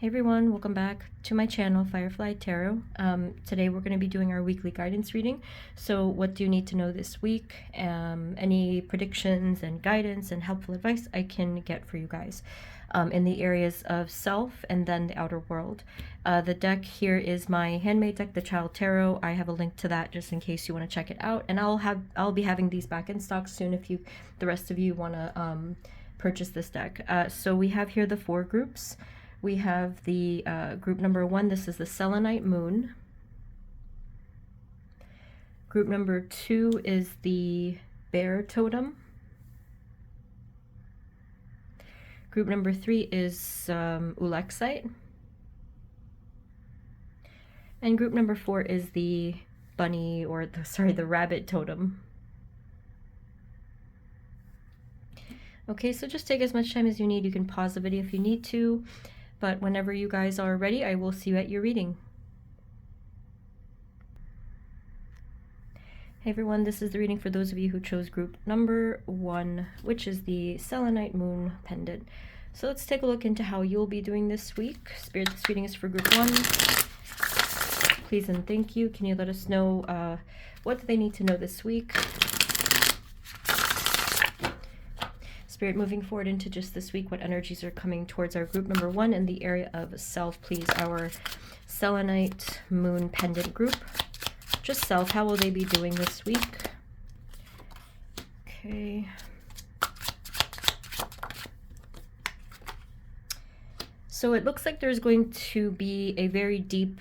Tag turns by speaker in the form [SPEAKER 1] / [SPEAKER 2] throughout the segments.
[SPEAKER 1] Hey everyone, welcome back to my channel, Firefly Tarot. Today we're going to be doing our weekly guidance reading. So what do you need to know this week? Any predictions and guidance and helpful advice I can get for you guys in the areas of self and then the outer world. The deck here is my handmade deck, the Child Tarot. I have a link to that just in case you want to check it out. And I'll be having these back in stock soon if the rest of you want to purchase this deck. So we have here the 4 groups. We have the group number 1, this is the selenite moon. Group number 2 is the bear totem. Group number 3 is ulexite. And group number 4 is the bunny, or the rabbit totem. Okay, so just take as much time as you need. You can pause the video if you need to. But whenever you guys are ready, I will see you at your reading. Hey everyone, this is the reading for those of you who chose group number 1, which is the selenite moon pendant. So let's take a look into how you'll be doing this week. Spirit, this reading is for group 1. Please and thank you. Can you let us know what do they need to know this week? Spirit, moving forward into just this week, what energies are coming towards our group number 1 in the area of self, please? Our selenite moon pendant group. Just self, how will they be doing this week? Okay. So it looks like there's going to be a very deep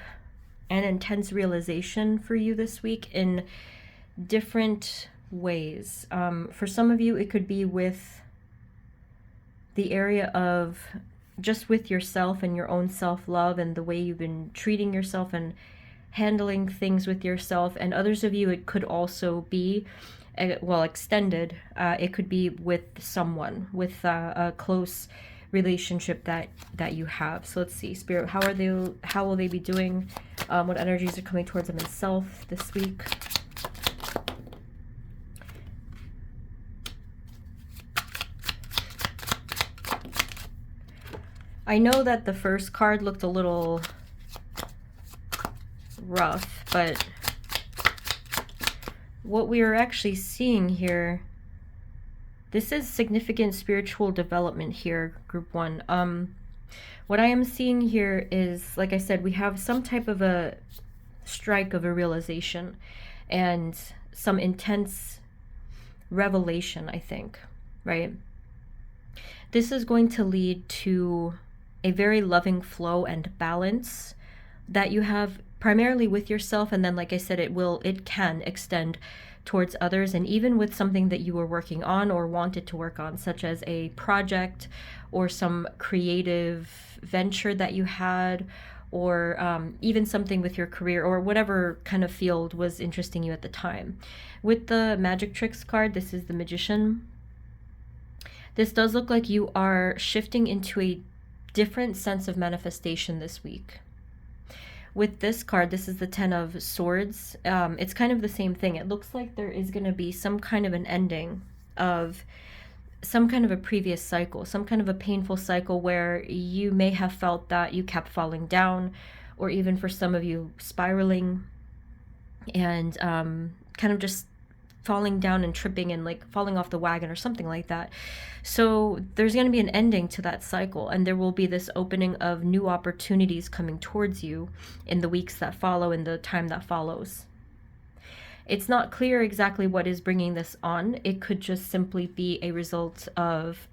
[SPEAKER 1] and intense realization for you this week in different ways. For some of you, it could be with the area of just with yourself and your own self-love and the way you've been treating yourself and handling things with yourself. And others of you, it could also be, well, extended. It could be with someone, with a close relationship that you have. So let's see, Spirit, how will they be doing? What energies are coming towards them in self this week? I know that the first card looked a little rough, but what we are actually seeing here, this is significant spiritual development here, group 1. What I am seeing here is, like I said, we have some type of a strike of a realization and some intense revelation, I think, right? This is going to lead to a very loving flow and balance that you have primarily with yourself, and then, like I said, it can extend towards others, and even with something that you were working on or wanted to work on, such as a project or some creative venture that you had, or even something with your career or whatever kind of field was interesting you at the time. With the magic tricks card, this is the magician. This does look like you are shifting into a different sense of manifestation this week. With this card, this is the 10 of Swords. It's kind of the same thing. It looks like there is going to be some kind of an ending of some kind of a previous cycle, some kind of a painful cycle where you may have felt that you kept falling down, or even for some of you spiraling and kind of just falling down and tripping and like falling off the wagon or something like that. So there's going to be an ending to that cycle, and there will be this opening of new opportunities coming towards you in the weeks that follow, in the time that follows. It's not clear exactly what is bringing this on. It could just simply be a result of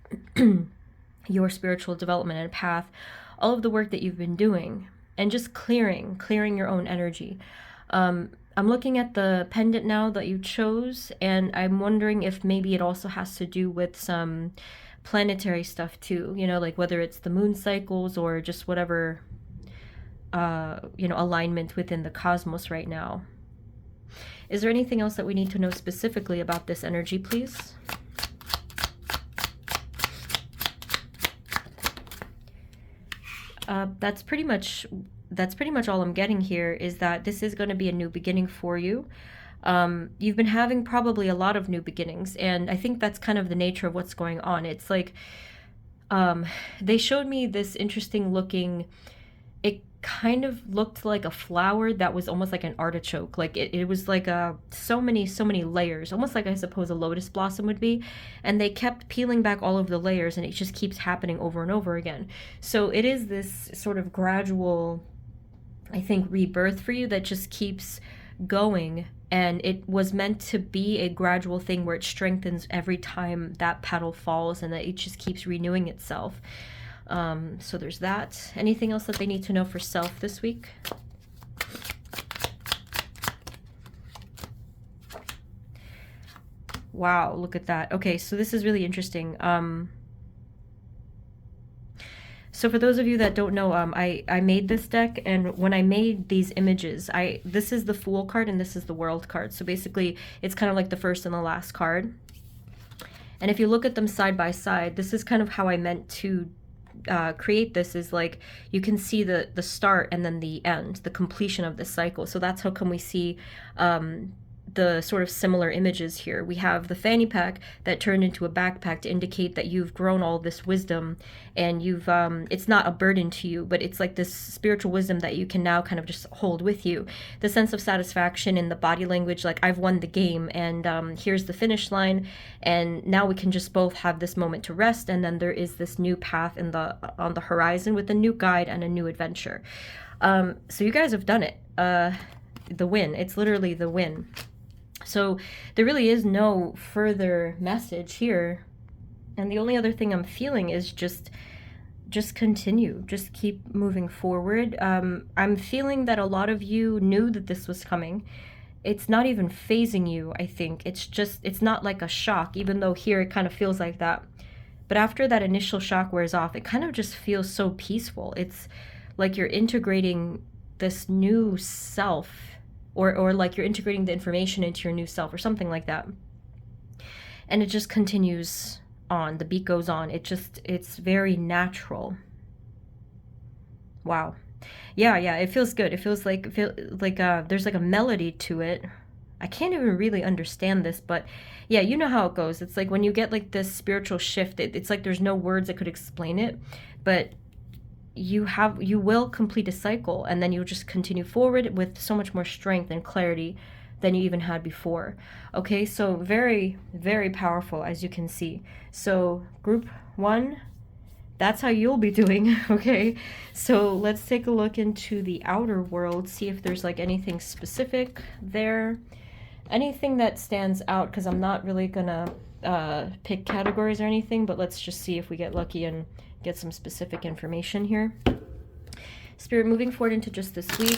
[SPEAKER 1] your spiritual development and path, all of the work that you've been doing, and just clearing your own energy. I'm looking at the pendant now that you chose, and I'm wondering if maybe it also has to do with some planetary stuff too, you know, like whether it's the moon cycles or just whatever, alignment within the cosmos right now. Is there anything else that we need to know specifically about this energy, please? That's pretty much all I'm getting here, is that this is going to be a new beginning for you. You've been having probably a lot of new beginnings, and I think that's kind of the nature of what's going on. It's like they showed me this interesting looking it kind of looked like a flower that was almost like an artichoke. Like it was like so many layers, almost like I suppose a lotus blossom would be. And they kept peeling back all of the layers, and it just keeps happening over and over again. So it is this sort of gradual, I think, rebirth for you that just keeps going. And it was meant to be a gradual thing where it strengthens every time that petal falls, and that it just keeps renewing itself. So there's that. Anything else that they need to know for self this week? Wow, look at that. Okay, so this is really interesting. So for those of you that don't know, I made this deck, and when I made these images, this is the Fool card and this is the World card. So basically, it's kind of like the first and the last card. And if you look at them side by side, this is kind of how I meant to create this, is like you can see the start and then the end, the completion of this cycle. So that's how come we see the sort of similar images here. We have the fanny pack that turned into a backpack to indicate that you've grown all this wisdom, and you've it's not a burden to you, but it's like this spiritual wisdom that you can now kind of just hold with you. The sense of satisfaction in the body language, like I've won the game, and here's the finish line, and now we can just both have this moment to rest, and then there is this new path on the horizon with a new guide and a new adventure. So you guys have done it. The win. It's literally the win. So there really is no further message here. And the only other thing I'm feeling is just continue. Just keep moving forward. I'm feeling that a lot of you knew that this was coming. It's not even phasing you, I think. It's not like a shock, even though here it kind of feels like that. But after that initial shock wears off, it kind of just feels so peaceful. It's like you're integrating this new self, or like you're integrating the information into your new self or something like that. And it just continues on. The beat goes on. It's very natural. Wow. Yeah, it feels good. It feels like there's like a melody to it. I can't even really understand this, but yeah, you know how it goes. It's like when you get like this spiritual shift, it's like there's no words that could explain it, but you will complete a cycle, and then you'll just continue forward with so much more strength and clarity than you even had before. Okay, so very, very powerful, as you can see. So group 1, that's how you'll be doing. Okay, so let's take a look into the outer world, see if there's like anything specific there, anything that stands out, because I'm not really gonna pick categories or anything, but let's just see if we get lucky and get some specific information here. Spirit, moving forward into just this week,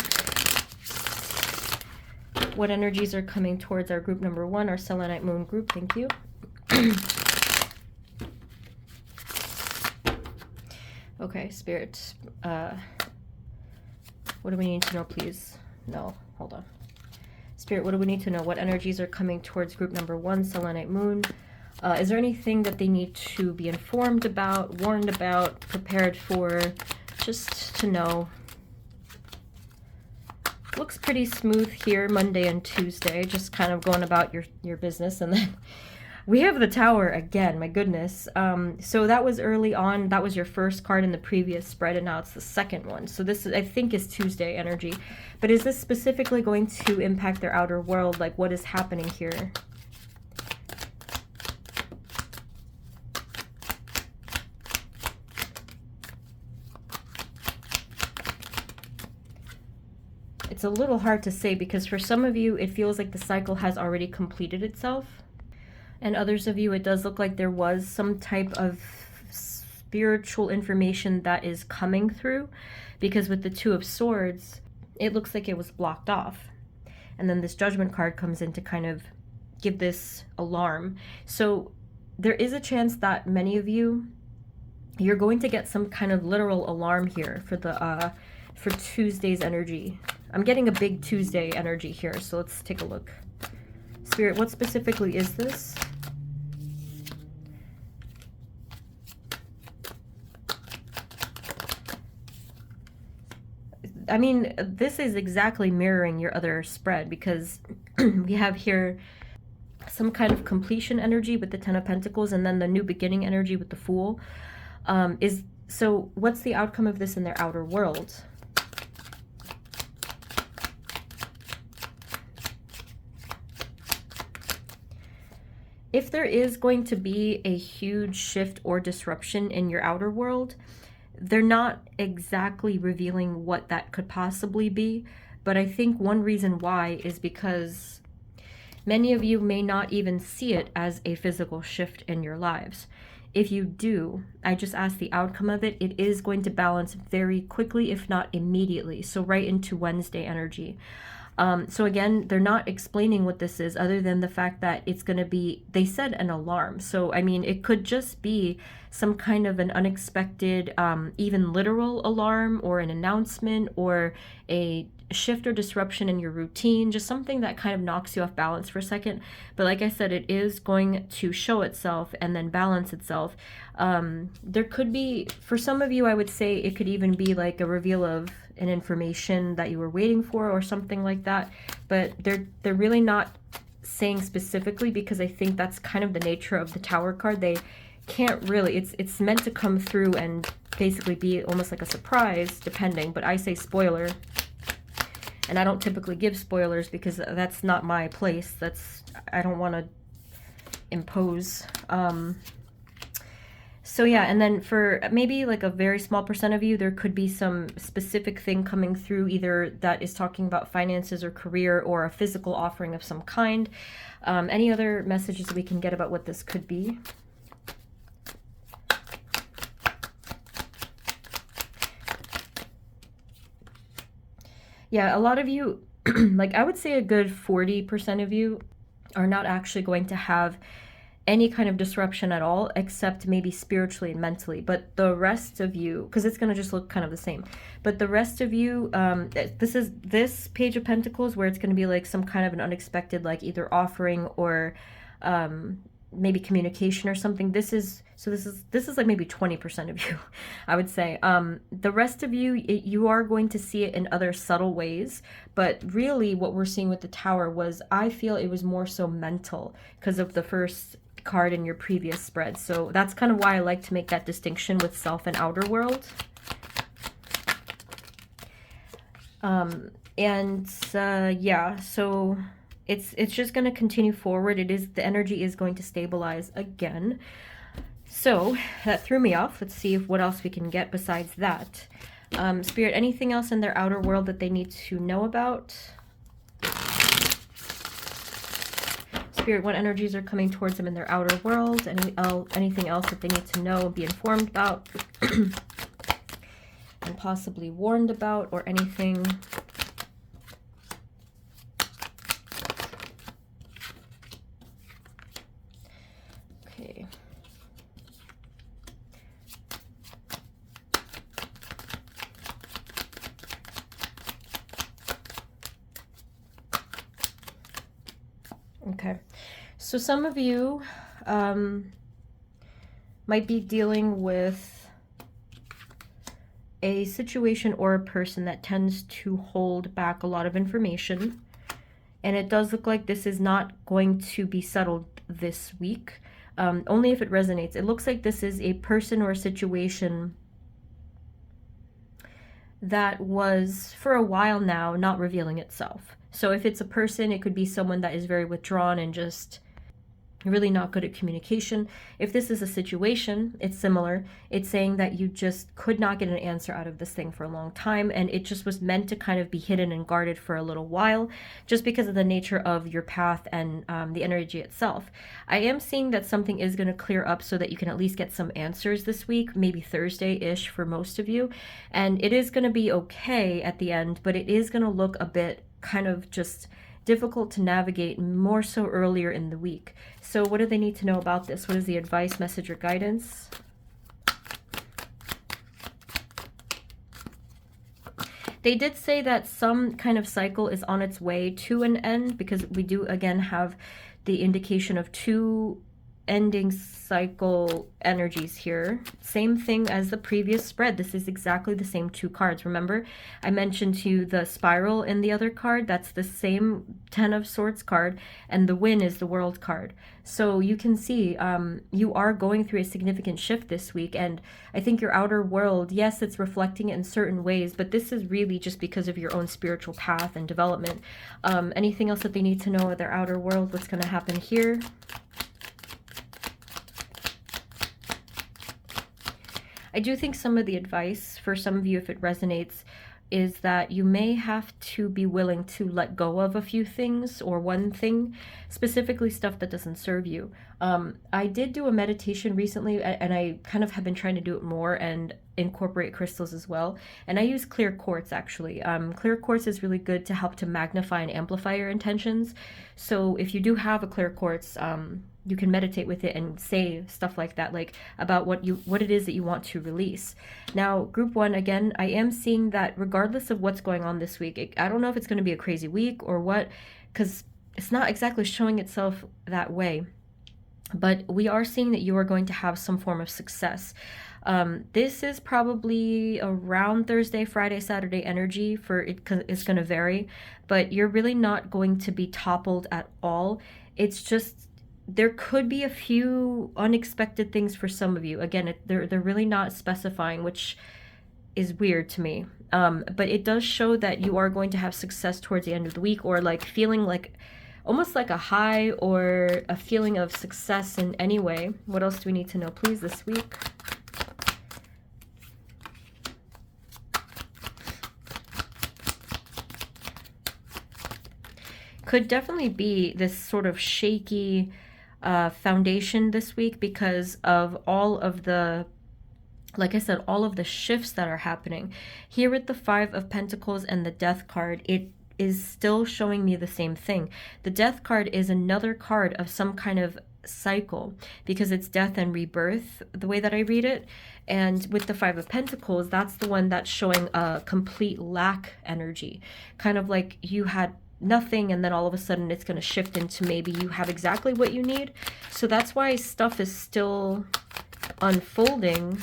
[SPEAKER 1] what energies are coming towards our group number 1, our selenite moon group? Thank you. Okay, Spirit, what do we need to know, please? No, hold on. Spirit, what do we need to know? What energies are coming towards group number 1, selenite moon? Is there anything that they need to be informed about, warned about, prepared for, just to know? Looks pretty smooth here, Monday and Tuesday, just kind of going about your business. And then we have the Tower again, my goodness. So that was early on. That was your first card in the previous spread, and now it's the second one. So this, I think, is Tuesday energy. But is this specifically going to impact their outer world? Like, what is happening here? It's a little hard to say, because for some of you, it feels like the cycle has already completed itself. And others of you, it does look like there was some type of spiritual information that is coming through, because with the Two of Swords, it looks like it was blocked off. And then this Judgment card comes in to kind of give this alarm. So there is a chance that many of you, you're going to get some kind of literal alarm here for Tuesday's energy. I'm getting a big Tuesday energy here, so let's take a look. Spirit, what specifically is this? I mean, this is exactly mirroring your other spread, because we have here some kind of completion energy with the Ten of Pentacles, and then the new beginning energy with the Fool. So what's the outcome of this in their outer world? if there is going to be a huge shift or disruption in your outer world, they're not exactly revealing what that could possibly be. But I think one reason why is because many of you may not even see it as a physical shift in your lives. If you do, I just ask the outcome of it. It is going to balance very quickly, if not immediately. So right into Wednesday energy. So again, they're not explaining what this is other than the fact that it's going to be, they said an alarm. So, I mean, it could just be some kind of an unexpected, even literal alarm or an announcement or a shift or disruption in your routine, just something that kind of knocks you off balance for a second. But like I said, it is going to show itself and then balance itself. There could be, for some of you, I would say it could even be like a reveal of an information that you were waiting for or something like that. But they're really not saying specifically, because I think that's kind of the nature of the Tower card. They can't really, it's meant to come through and basically be almost like a surprise, depending. But I say spoiler. And I don't typically give spoilers because that's not my place. I don't want to impose. So yeah, and then for maybe like a very small percent of you, there could be some specific thing coming through, either that is talking about finances or career or a physical offering of some kind. Any other messages we can get about what this could be? Yeah, a lot of you, like I would say a good 40% of you are not actually going to have any kind of disruption at all, except maybe spiritually and mentally. But the rest of you, because it's going to just look kind of the same, but the rest of you, this Page of Pentacles, where it's going to be like some kind of an unexpected, like either offering or maybe communication or something. This is like maybe 20% of you, I would say. The rest of you, you are going to see it in other subtle ways, but really what we're seeing with the Tower was, I feel it was more so mental because of the first card in your previous spread. So that's kind of why I like to make that distinction with self and outer world. Yeah, so it's just going to continue forward. The energy is going to stabilize again. So that threw me off. Let's see what else we can get besides that. Spirit, anything else in their outer world that they need to know about? Spirit, what energies are coming towards them in their outer world? Anything else that they need to know and be informed about and possibly warned about, or anything? Okay. Okay, so some of you might be dealing with a situation or a person that tends to hold back a lot of information. And it does look like this is not going to be settled this week, only if it resonates. It looks like this is a person or a situation that was, for a while now, not revealing itself. So if it's a person, it could be someone that is very withdrawn and just really not good at communication. If this is a situation, it's similar. It's saying that you just could not get an answer out of this thing for a long time, and it just was meant to kind of be hidden and guarded for a little while, just because of the nature of your path and the energy itself. I am seeing that something is going to clear up so that you can at least get some answers this week, maybe Thursday-ish for most of you, and it is going to be okay at the end, but it is going to look a bit kind of just difficult to navigate, more so earlier in the week. So what do they need to know about this? What is the advice, message, or guidance? They did say that some kind of cycle is on its way to an end, because we do again have the indication of two ending cycle energies here. Same thing as the previous spread. This is exactly the same two cards. Remember, I mentioned to you the spiral in the other card. That's the same Ten of Swords card, and the Win is the World card. So you can see you are going through a significant shift this week, and I think your outer world, yes, it's reflecting it in certain ways, but this is really just because of your own spiritual path and development. Anything else that they need to know of their outer world? What's going to happen here? I do think some of the advice for some of you, if it resonates, is that you may have to be willing to let go of a few things or one thing, specifically stuff that doesn't serve you. I did do a meditation recently, and I kind of have been trying to do it more and incorporate crystals as well. And I use clear quartz actually. Clear quartz is really good to help to magnify and amplify your intentions. So if you do have a clear quartz, you can meditate with it and say stuff like that, like about what it is that you want to release. Now, group one, again, I am seeing that regardless of what's going on this week, I don't know if it's going to be a crazy week or what, because it's not exactly showing itself that way. But we are seeing that you are going to have some form of success. This is probably around Thursday, Friday, Saturday energy for it. It's going to vary, but you're really not going to be toppled at all. It's just there could be a few unexpected things for some of you. Again, they're really not specifying, which is weird to me. But it does show that you are going to have success towards the end of the week, or like feeling like almost like a high or a feeling of success in any way. What else do we need to know, please, this week? Could definitely be this sort of shaky foundation this week because of all of the, like I said, all of the shifts that are happening. Here with the Five of Pentacles and the Death card, it is still showing me the same thing. The Death card is another card of some kind of cycle because it's death and rebirth, the way that I read it. And with the Five of Pentacles, that's the one that's showing a complete lack energy. Kind of like you had nothing and then all of a sudden it's going to shift into maybe you have exactly what you need. So that's why stuff is still unfolding.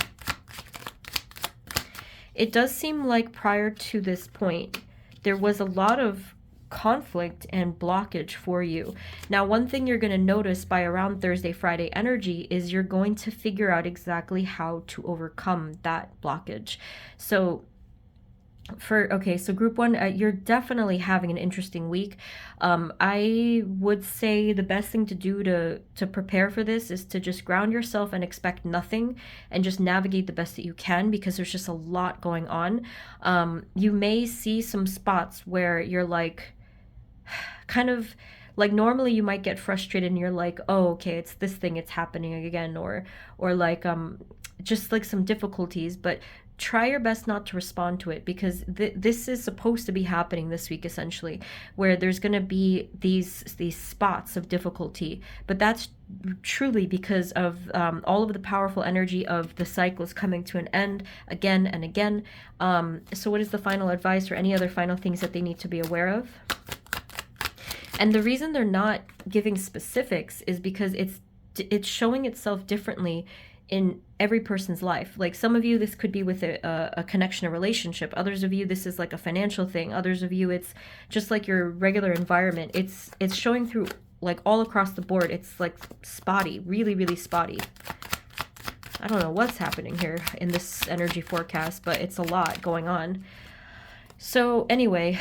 [SPEAKER 1] It does seem like prior to this point, there was a lot of conflict and blockage for you. Now, one thing you're going to notice by around Thursday, Friday energy is you're going to figure out exactly how to overcome that blockage. So so group one, you're definitely having an interesting week. I would say the best thing to do to prepare for this is to just ground yourself and expect nothing and just navigate the best that you can, because there's just a lot going on. You may see some spots where you're like, kind of like normally you might get frustrated and you're like, oh, okay, it's this thing, it's happening again, or like just like some difficulties, but try your best not to respond to it, because this is supposed to be happening this week essentially, where there's going to be these spots of difficulty, but that's truly because of all of the powerful energy of the cycles coming to an end again and again. So what is the final advice or any other final things that they need to be aware of? And the reason they're not giving specifics is because it's showing itself differently in every person's life. Like some of you, this could be with a connection, a relationship. Others of you, this is like a financial thing. Others of you, it's just like your regular environment. It's showing through like all across the board. It's like spotty, really, really spotty. I don't know what's happening here in this energy forecast, but it's a lot going on. So anyway,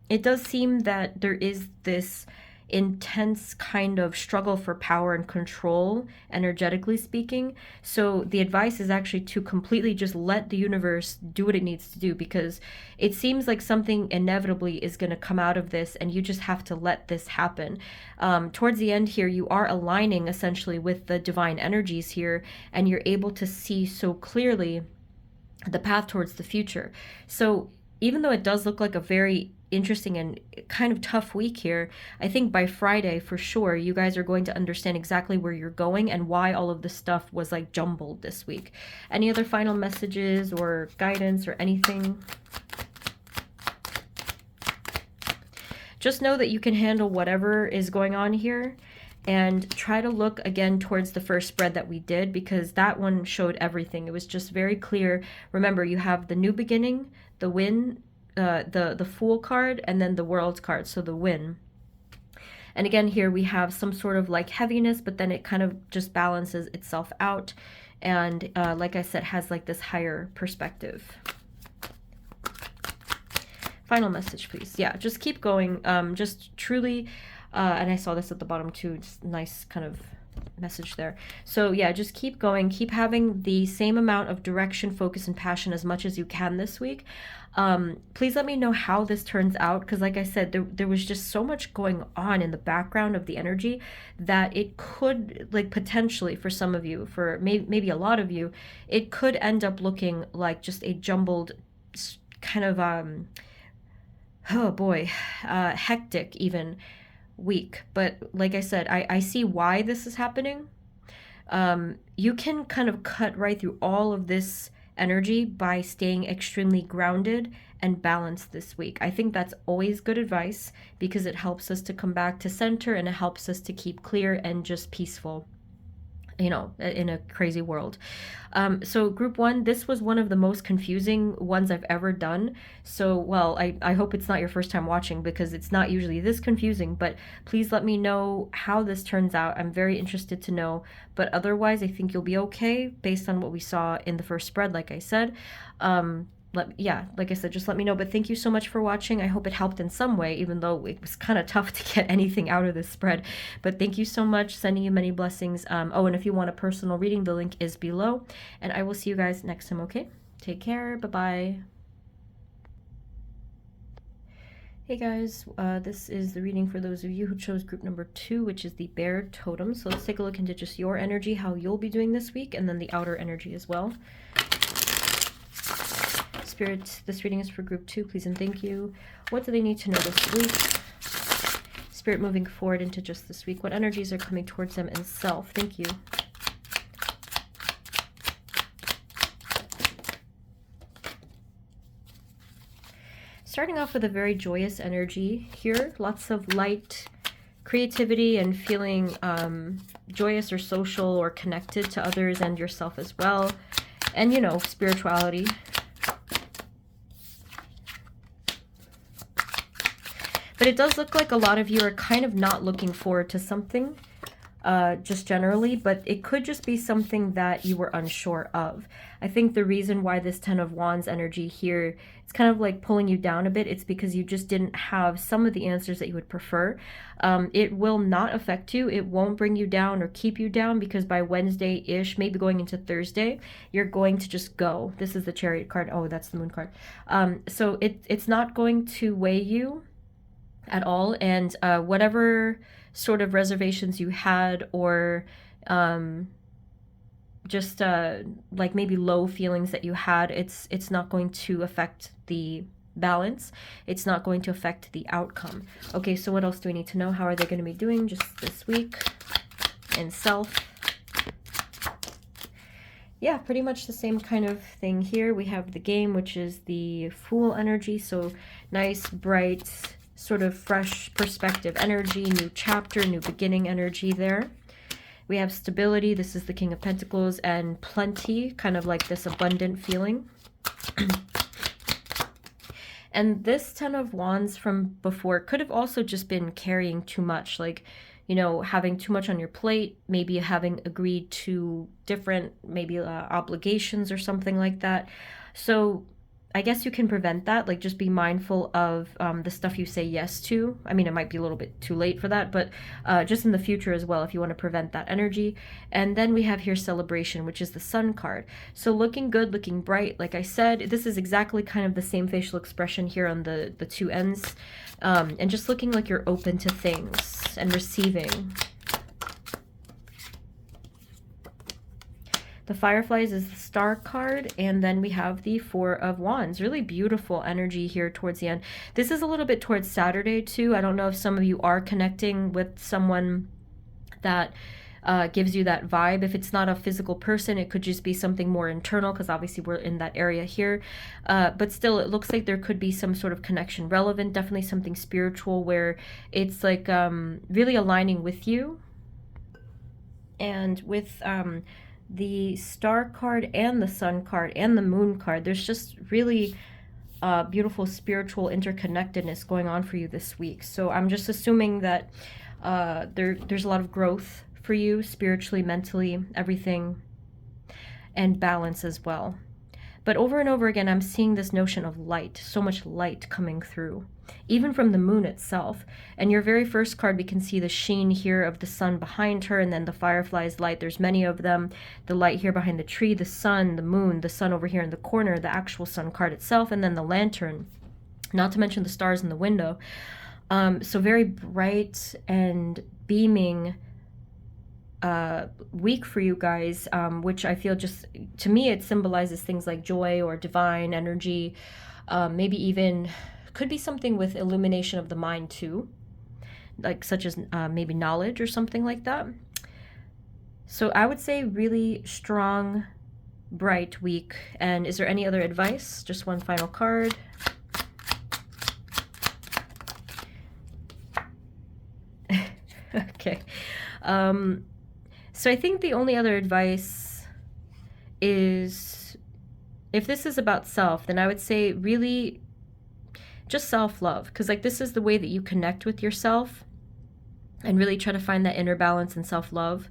[SPEAKER 1] it does seem that there is this intense kind of struggle for power and control, energetically speaking. So the advice is actually to completely just let the universe do what it needs to do, because it seems like something inevitably is going to come out of this and you just have to let this happen. Towards the end here, you are aligning essentially with the divine energies here, and you're able to see so clearly the path towards the future. So even though it does look like a very interesting and kind of tough week here, I think by Friday for sure you guys are going to understand exactly where you're going and why all of this stuff was like jumbled this week. Any other final messages or guidance or anything? Just know that you can handle whatever is going on here, and try to look again towards the first spread that we did, because that one showed everything. It was just very clear. Remember, you have the new beginning, the win, the Fool card, and then the World card, so the win. And again, here we have some sort of like heaviness, but then it kind of just balances itself out, and like I said, has like this higher perspective. Final message, please. Yeah, just keep going. Just truly, and I saw this at the bottom too, it's nice kind of message there. So yeah, just keep going, keep having the same amount of direction, focus, and passion as much as you can this week. Please let me know how this turns out, because like I said, there was just so much going on in the background of the energy that it could, like, potentially for some of you, for maybe a lot of you, it could end up looking like just a jumbled kind of oh boy, hectic even week. But like I said, I see why this is happening. You can kind of cut right through all of this energy by staying extremely grounded and balanced this week. I think that's always good advice because it helps us to come back to center and it helps us to keep clear and just peaceful, you know, in a crazy world. So group one, this was one of the most confusing ones I've ever done. So, well, I hope it's not your first time watching because it's not usually this confusing, but please let me know how this turns out. I'm very interested to know, but otherwise I think you'll be okay based on what we saw in the first spread, like I said. Like I said, just let me know. But thank you so much for watching. I hope it helped in some way, even though it was kind of tough to get anything out of this spread. But thank you so much. Sending you many blessings. Oh, and if you want a personal reading, the link is below. And I will see you guys next time, okay? Take care. Bye-bye. Hey guys, this is the reading for those of you who chose group number 2, which is the bear totem. So let's take a look into just your energy, how you'll be doing this week, and then the outer energy as well. Spirit, this reading is for group 2, please and thank you. What do they need to know this week? Spirit, moving forward into just this week, what energies are coming towards them and self? Thank you. Starting off with a very joyous energy here, lots of light, creativity, and feeling joyous or social or connected to others and yourself as well. And, you know, spirituality. But it does look like a lot of you are kind of not looking forward to something, just generally, but it could just be something that you were unsure of. I think the reason why this Ten of Wands energy here, it's kind of like pulling you down a bit, it's because you just didn't have some of the answers that you would prefer. It will not affect you. It won't bring you down or keep you down, because by Wednesday-ish, maybe going into Thursday, you're going to just go. This is the Chariot card. Oh, that's the Moon card. So it's not going to weigh you at all, and whatever sort of reservations you had, or just like maybe low feelings that you had, it's not going to affect the balance. It's not going to affect the outcome. Okay, so what else do we need to know? How are they going to be doing just this week in self? Yeah, pretty much the same kind of thing here. We have the game, which is the Fool energy, so nice, bright, sort of fresh perspective energy, new chapter, new beginning energy there. We have stability. This is the King of Pentacles, and plenty, kind of like this abundant feeling. And this Ten of Wands from before could have also just been carrying too much, like, you know, having too much on your plate, maybe having agreed to different maybe obligations or something like that. So I guess you can prevent that, like just be mindful of the stuff you say yes to. I mean, it might be a little bit too late for that, but just in the future as well, if you want to prevent that energy. And then we have here celebration, which is the Sun card. So looking good, looking bright. Like I said, this is exactly kind of the same facial expression here on the two ends. And just looking like you're open to things and receiving. The Fireflies is the Star card, and then we have the Four of Wands. Really beautiful energy here towards the end. This is a little bit towards Saturday too. I don't know if some of you are connecting with someone that gives you that vibe. If it's not a physical person, it could just be something more internal, because obviously we're in that area here. But still, it looks like there could be some sort of connection relevant, definitely something spiritual, where it's like really aligning with you. And with the Star card and the Sun card and the Moon card, there's just really beautiful spiritual interconnectedness going on for you this week. So I'm just assuming that there's a lot of growth for you spiritually, mentally, everything, and balance as well. But over and over again, I'm seeing this notion of light, so much light coming through, even from the moon itself. And your very first card, we can see the sheen here of the sun behind her, and then the fireflies light. There's many of them. The light here behind the tree, the sun, the moon, the sun over here in the corner, the actual sun card itself, and then the lantern, not to mention the stars in the window. So very bright and beaming week for you guys, which I feel just, to me, it symbolizes things like joy or divine energy, maybe even could be something with illumination of the mind too, like such as maybe knowledge or something like that. So I would say really strong, bright week. And is there any other advice? Just one final card. Okay. So I think the only other advice is, if this is about self, then I would say really just self-love, because like this is the way that you connect with yourself and really try to find that inner balance and self-love.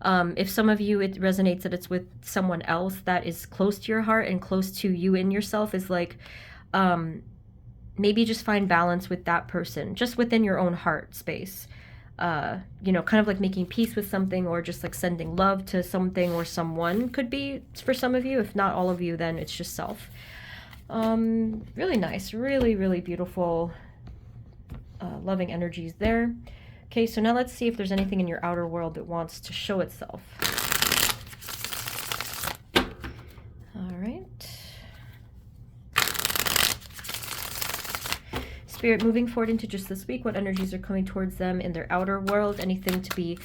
[SPEAKER 1] If some of you, it resonates that it's with someone else that is close to your heart and close to you in yourself, is like, maybe just find balance with that person, just within your own heart space. You know, kind of like making peace with something, or just like sending love to something or someone could be for some of you. If not all of you, then it's just self. Really nice, really, really beautiful, loving energies there. Okay, so now let's see if there's anything in your outer world that wants to show itself. All right. Spirit, moving forward into just this week, what energies are coming towards them in their outer world? Anything to be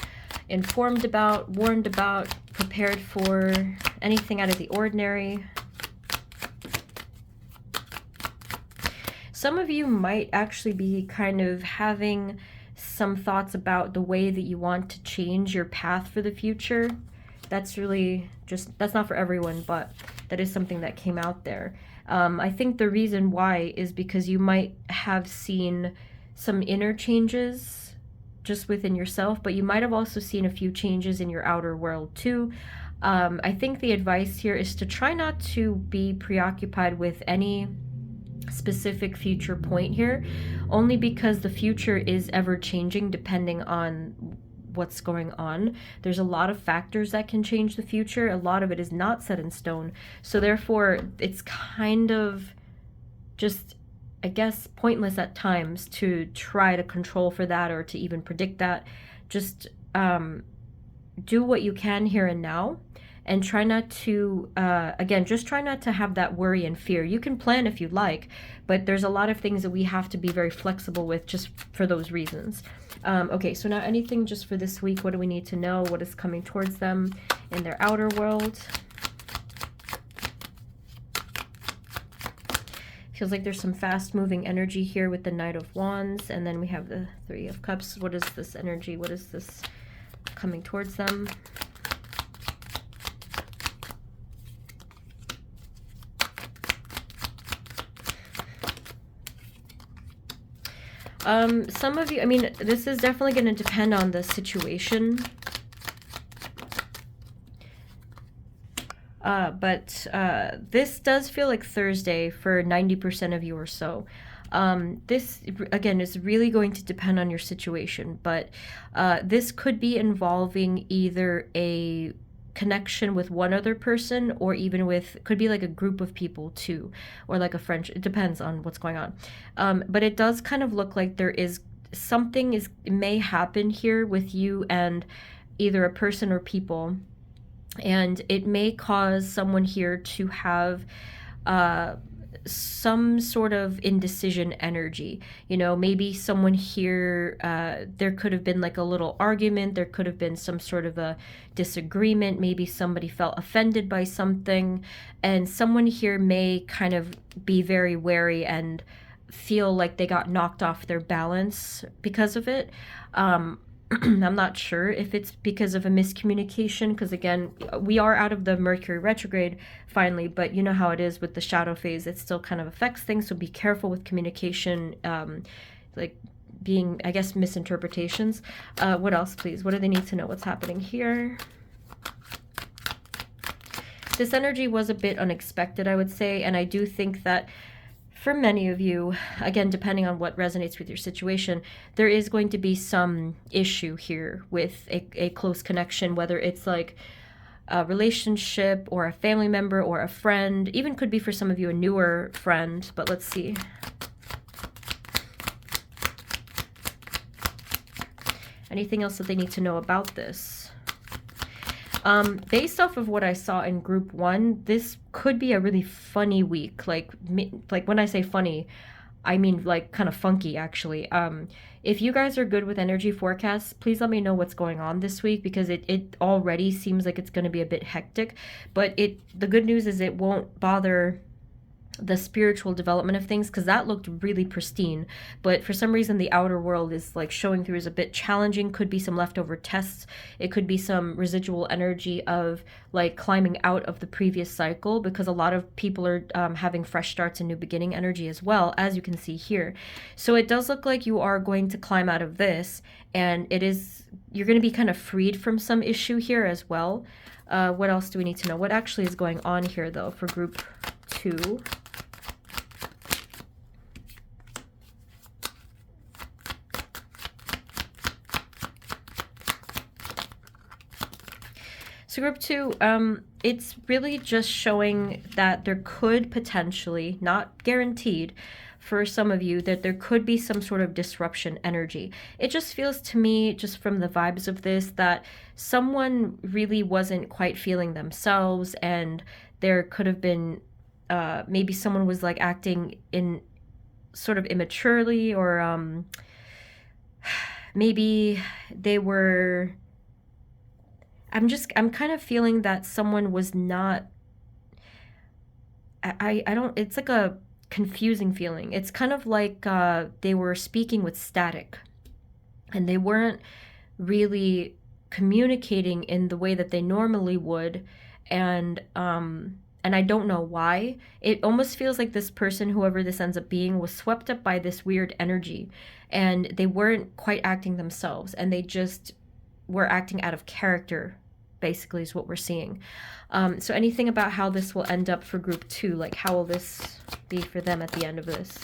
[SPEAKER 1] informed about, warned about, prepared for, anything out of the ordinary? Some of you might actually be kind of having some thoughts about the way that you want to change your path for the future. That's really just, that's not for everyone, but that is something that came out there. I think the reason why is because you might have seen some inner changes just within yourself, but you might have also seen a few changes in your outer world too. I think the advice here is to try not to be preoccupied with any specific future point here, only because the future is ever changing depending on what's going on. There's a lot of factors that can change the future. A lot of it is not set in stone. So therefore, it's kind of just, I guess, pointless at times to try to control for that or to even predict that. Just do what you can here and now. And try not to, again, just try not to have that worry and fear. You can plan if you'd like, but there's a lot of things that we have to be very flexible with just for those reasons. Okay, so now anything just for this week, what do we need to know? What is coming towards them in their outer world? Feels like there's some fast-moving energy here with the Knight of Wands, and then we have the Three of Cups. What is this energy? What is this coming towards them? Some of you, I mean, this is definitely going to depend on the situation. But this does feel like Thursday for 90% of you or so. This, again, is really going to depend on your situation, but this could be involving either a connection with one other person, or even with, could be like a group of people too, or like a friendship. It depends on what's going on. But it does kind of look like there is something may happen here with you and either a person or people, and it may cause someone here to have some sort of indecision energy. You know, maybe someone here, there could have been like a little argument, there could have been some sort of a disagreement, maybe somebody felt offended by something, and someone here may kind of be very wary and feel like they got knocked off their balance because of it. I'm not sure if it's because of a miscommunication, because again, we are out of the Mercury retrograde finally, but you know how it is with the shadow phase, it still kind of affects things, so be careful with communication, like being, I guess, misinterpretations. What else, please? What do they need to know? What's happening here? This energy was a bit unexpected, I would say, and I do think that for many of you, again, depending on what resonates with your situation, there is going to be some issue here with a close connection, whether it's like a relationship or a family member or a friend, even could be for some of you a newer friend, but let's see. Anything else that they need to know about this? Based off of what I saw in group 1, this could be a really funny week. Like when I say funny, I mean like kind of funky actually. If you guys are good with energy forecasts, please let me know what's going on this week, because it already seems like it's going to be a bit hectic. But the good news is it won't bother the spiritual development of things, because that looked really pristine, but for some reason the outer world is like showing through as a bit challenging. Could be some leftover tests, it could be some residual energy of like climbing out of the previous cycle, because a lot of people are having fresh starts and new beginning energy as well, as you can see here. So it does look like you are going to climb out of this, and you're going to be kind of freed from some issue here as well. What else do we need to know? What actually is going on here though for group 2? So group 2, it's really just showing that there could potentially, not guaranteed, for some of you, that there could be some sort of disruption energy. It just feels to me, just from the vibes of this, that someone really wasn't quite feeling themselves, and there could have been, maybe someone was like acting in sort of immaturely, or maybe they were... I'm kind of feeling that someone was not, I don't, it's like a confusing feeling. It's kind of like they were speaking with static, and they weren't really communicating in the way that they normally would, and I don't know why. It almost feels like this person, whoever this ends up being, was swept up by this weird energy, and they weren't quite acting themselves, and they just were acting out of character, basically, is what we're seeing. So anything about how this will end up for group 2, like how will this be for them at the end of this?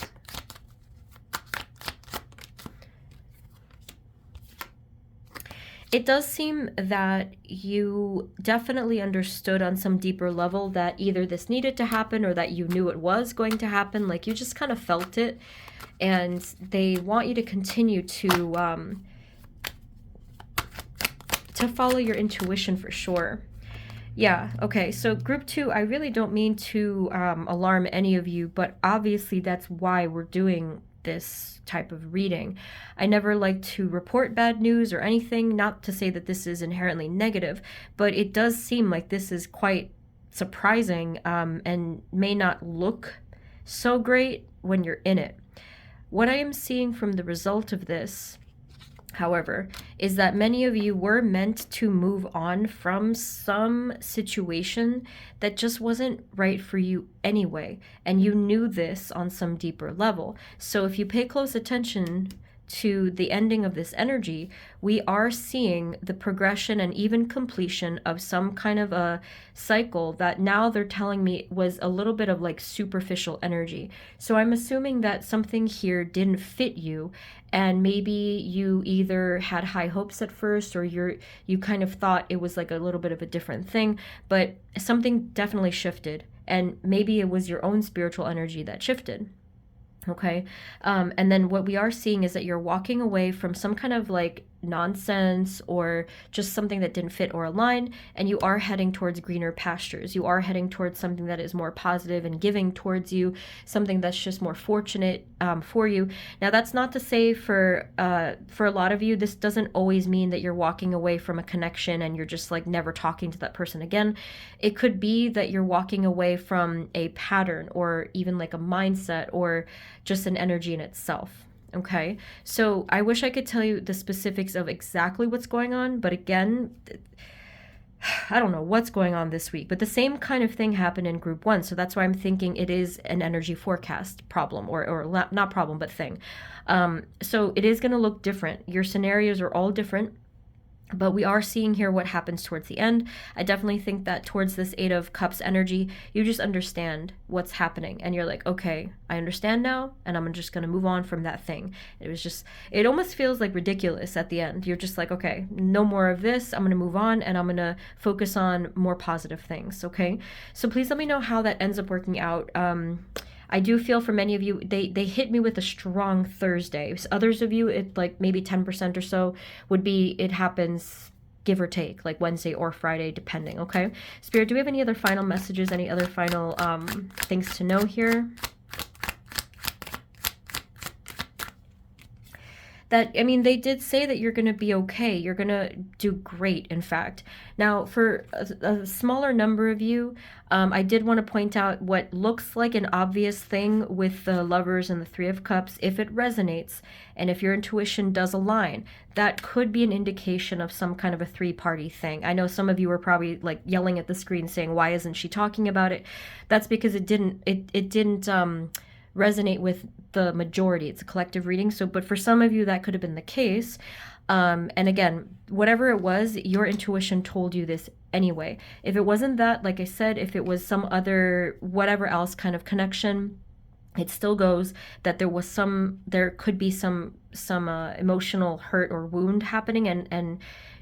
[SPEAKER 1] It does seem that you definitely understood on some deeper level that either this needed to happen or that you knew it was going to happen. Like you just kind of felt it, and they want you to continue to follow your intuition for sure. Yeah, okay, so group 2, I really don't mean to alarm any of you, but obviously that's why we're doing this type of reading. I never like to report bad news or anything, not to say that this is inherently negative, but it does seem like this is quite surprising, and may not look so great when you're in it. What I am seeing from the result of this, however, is that many of you were meant to move on from some situation that just wasn't right for you anyway, and you knew this on some deeper level. So if you pay close attention to the ending of this energy, we are seeing the progression and even completion of some kind of a cycle that now they're telling me was a little bit of like superficial energy. So I'm assuming that something here didn't fit you, and maybe you either had high hopes at first, or you kind of thought it was like a little bit of a different thing, but something definitely shifted, and maybe it was your own spiritual energy that shifted. Okay, and then what we are seeing is that you're walking away from some kind of like nonsense or just something that didn't fit or align, and you are heading towards greener pastures. You are heading towards something that is more positive and giving towards you, something that's just more fortunate for you. Now, that's not to say for a lot of you, this doesn't always mean that you're walking away from a connection and you're just like never talking to that person again. It could be that you're walking away from a pattern, or even like a mindset, or just an energy in itself. Okay, so I wish I could tell you the specifics of exactly what's going on, but again, I don't know what's going on this week, but the same kind of thing happened in group 1, so that's why I'm thinking it is an energy forecast problem, or not problem, but thing. So it is going to look different. Your scenarios are all different. But we are seeing here what happens towards the end. I definitely think that towards this Eight of Cups energy, you just understand what's happening. And you're like, okay, I understand now, and I'm just going to move on from that thing. It almost feels like ridiculous at the end. You're just like, okay, no more of this. I'm going to move on, and I'm going to focus on more positive things, okay? So please let me know how that ends up working out. I do feel for many of you, they hit me with a strong Thursday. Others of you, it like maybe 10% or so would be it happens give or take, like Wednesday or Friday, depending, okay? Spirit, do we have any other final messages, any other final things to know here? That, I mean, they did say that you're going to be okay. You're going to do great, in fact. Now, for a smaller number of you, I did want to point out what looks like an obvious thing with the Lovers and the Three of Cups. If it resonates, and if your intuition does align, that could be an indication of some kind of a three-party thing. I know some of you are probably like yelling at the screen saying, why isn't she talking about it? That's because it didn't resonate with the majority. It's a collective reading. So, but for some of you, that could have been the case. And again, whatever it was, your intuition told you this anyway. If it wasn't that, like I said, if it was some other, whatever else kind of connection, it still goes that there could be some emotional hurt or wound happening,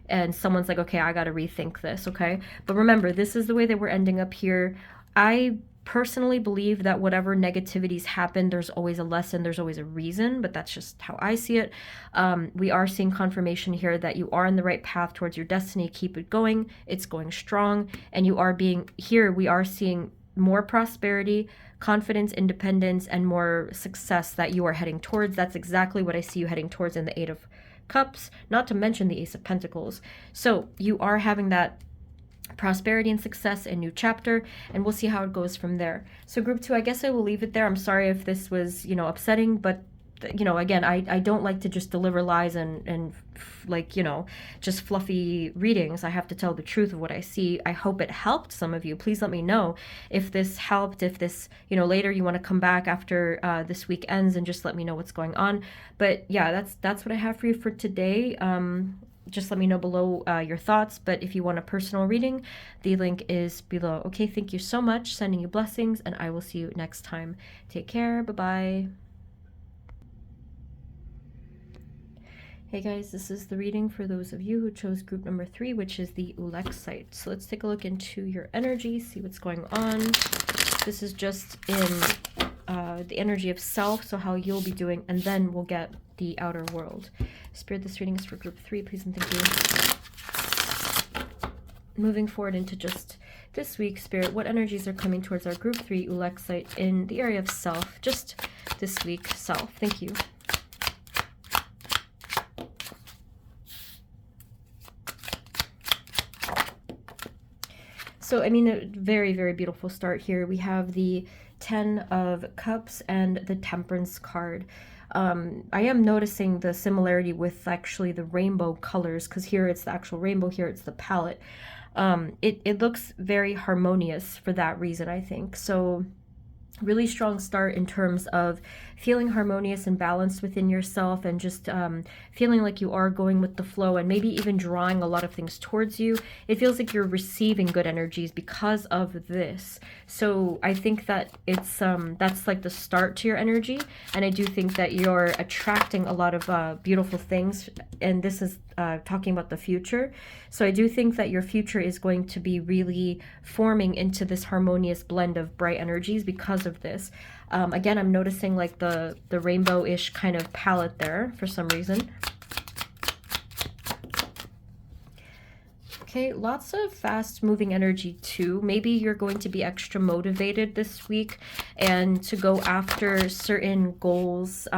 [SPEAKER 1] and someone's like, okay, I got to rethink this. Okay. But remember, this is the way that we're ending up here. I personally believe that whatever negativities happen, there's always a lesson, there's always a reason, but that's just how I see it. We are seeing confirmation here that you are in the right path towards your destiny. Keep it going. It's going strong. And you are being here. We are seeing more prosperity, confidence, independence, and more success that you are heading towards. That's exactly what I see you heading towards in the Eight of Cups, not to mention the Ace of Pentacles. So you are having that prosperity and success, a new chapter, and we'll see how it goes from there. So group 2, I guess I will leave it there. I'm sorry if this was, upsetting, but again, I don't like to just deliver lies and like, just fluffy readings. I have to tell the truth of what I see. I hope it helped some of you. Please let me know if this helped, if this, later you want to come back after this week ends and just let me know what's going on. But yeah, that's what I have for you for today. Just let me know below your thoughts. But if you want a personal reading, the link is below. Okay, thank you so much. Sending you blessings, and I will see you next time. Take care. Bye-bye. Hey guys, this is the reading for those of you who chose group number 3, which is the ulexite. So let's take a look into your energy, see what's going on. This is just in the energy of self, so how you'll be doing, and then we'll get the outer world. Spirit, this reading is for group 3, please and thank you. Moving forward into just this week, Spirit, what energies are coming towards our group 3 ulexite in the area of self, just this week, self. Thank you. So, I mean, a very, very beautiful start here. We have the 10 of Cups and the Temperance card. I am noticing the similarity with actually the rainbow colors, because here it's the actual rainbow, here it's the palette. It looks very harmonious for that reason, I think. So really strong start in terms of feeling harmonious and balanced within yourself, and just feeling like you are going with the flow, and maybe even drawing a lot of things towards you. It feels like you're receiving good energies because of this. So I think that it's that's like the start to your energy, and I do think that you're attracting a lot of beautiful things, and this is talking about the future. So I do think that your future is going to be really forming into this harmonious blend of bright energies because of this. Again, I'm noticing like the rainbow-ish kind of palette there for some reason. Okay, lots of fast-moving energy too. Maybe you're going to be extra motivated this week and to go after certain goals.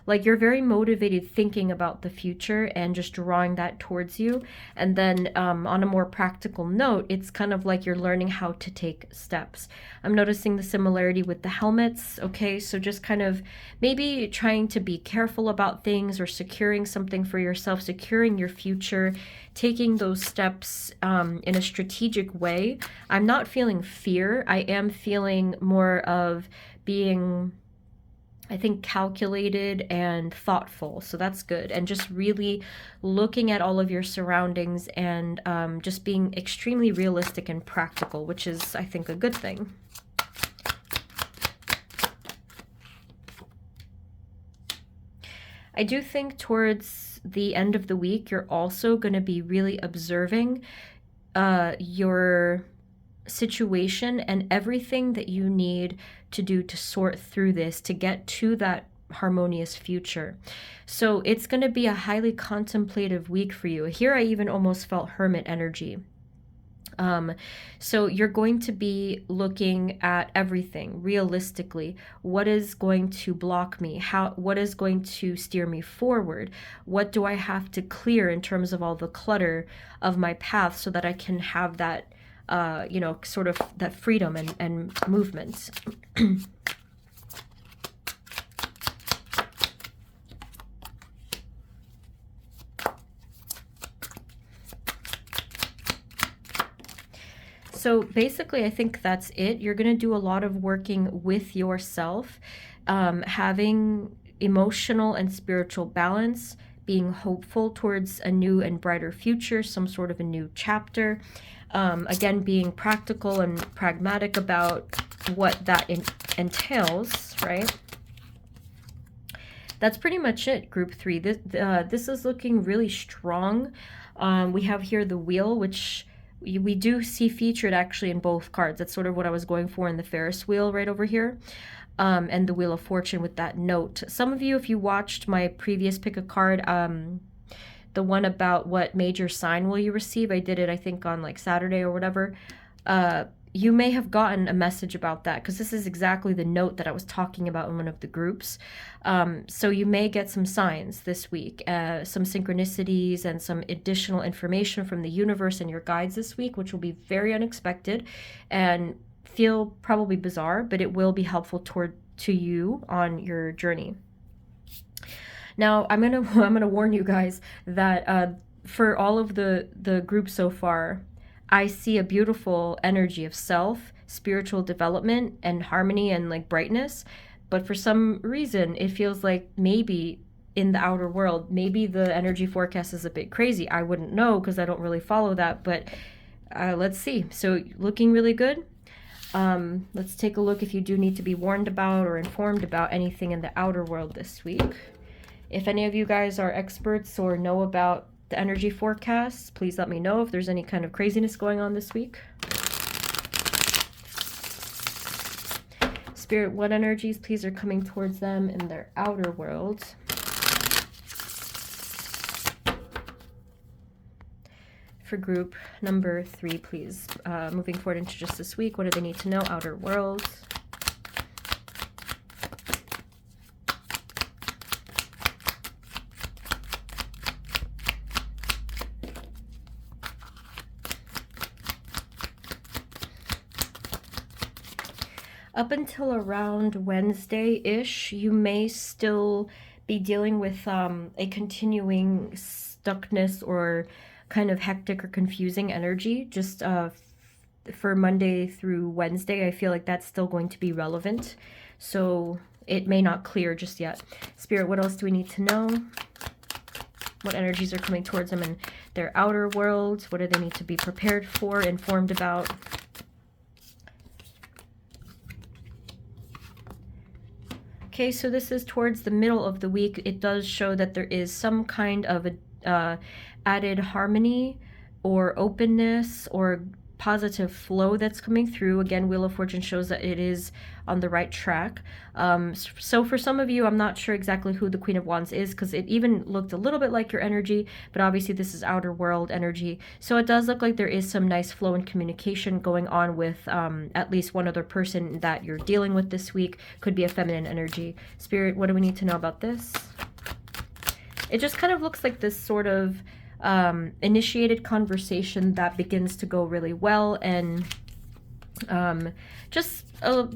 [SPEAKER 1] Like you're very motivated thinking about the future and just drawing that towards you. And then on a more practical note, it's kind of like you're learning how to take steps. I'm noticing the similarity with the helmets. Okay, so just kind of maybe trying to be careful about things, or securing something for yourself, securing your future, taking those steps in a strategic way. I'm not feeling fear. I am feeling more of being I think, calculated and thoughtful. So that's good. And just really looking at all of your surroundings and just being extremely realistic and practical, which is, I think, a good thing. I do think towards the end of the week, you're also going to be really observing your situation and everything that you need to do to sort through this to get to that harmonious future. So it's going to be a highly contemplative week for you. Here I even almost felt hermit energy. So you're going to be looking at everything realistically. What is going to block me? What is going to steer me forward? What do I have to clear in terms of all the clutter of my path so that I can have that, sort of that freedom and movement. So basically, I think that's it. You're going to do a lot of working with yourself, having emotional and spiritual balance, being hopeful towards a new and brighter future, some sort of a new chapter. Again, being practical and pragmatic about what that entails, right? That's pretty much it, group 3. This is looking really strong. We have here the wheel, which we do see featured actually in both cards. That's sort of what I was going for in the Ferris wheel right over here. And the Wheel of Fortune with that note. Some of you, if you watched my previous pick a card, the one about what major sign will you receive, I did it, I think, on like Saturday or whatever. You may have gotten a message about that because this is exactly the note that I was talking about in one of the groups. So you may get some signs this week, some synchronicities and some additional information from the universe and your guides this week, which will be very unexpected and feel probably bizarre, but it will be helpful to you on your journey. Now, I'm gonna warn you guys that for all of the groups so far, I see a beautiful energy of self, spiritual development, and harmony and like brightness. But for some reason, it feels like maybe in the outer world, maybe the energy forecast is a bit crazy. I wouldn't know because I don't really follow that, but let's see. So looking really good. Let's take a look if you do need to be warned about or informed about anything in the outer world this week. If any of you guys are experts or know about the energy forecasts, please let me know if there's any kind of craziness going on this week. Spirit, what energies, please, are coming towards them in their outer world? For group number 3, please. Moving forward into just this week, what do they need to know? Outer world. Up until around Wednesday-ish, you may still be dealing with a continuing stuckness or kind of hectic or confusing energy. Just for Monday through Wednesday, I feel like that's still going to be relevant. So it may not clear just yet. Spirit, what else do we need to know? What energies are coming towards them in their outer world? What do they need to be prepared for, informed about? Okay, so this is towards the middle of the week. It does show that there is some kind of a added harmony or openness or positive flow that's coming through. Again, Wheel of Fortune shows that it is on the right track. So for some of you, I'm not sure exactly who the Queen of Wands is because it even looked a little bit like your energy, but obviously this is outer world energy. So it does look like there is some nice flow and communication going on with at least one other person that you're dealing with this week. Could be a feminine energy. Spirit, what do we need to know about this? It just kind of looks like this sort of initiated conversation that begins to go really well, and just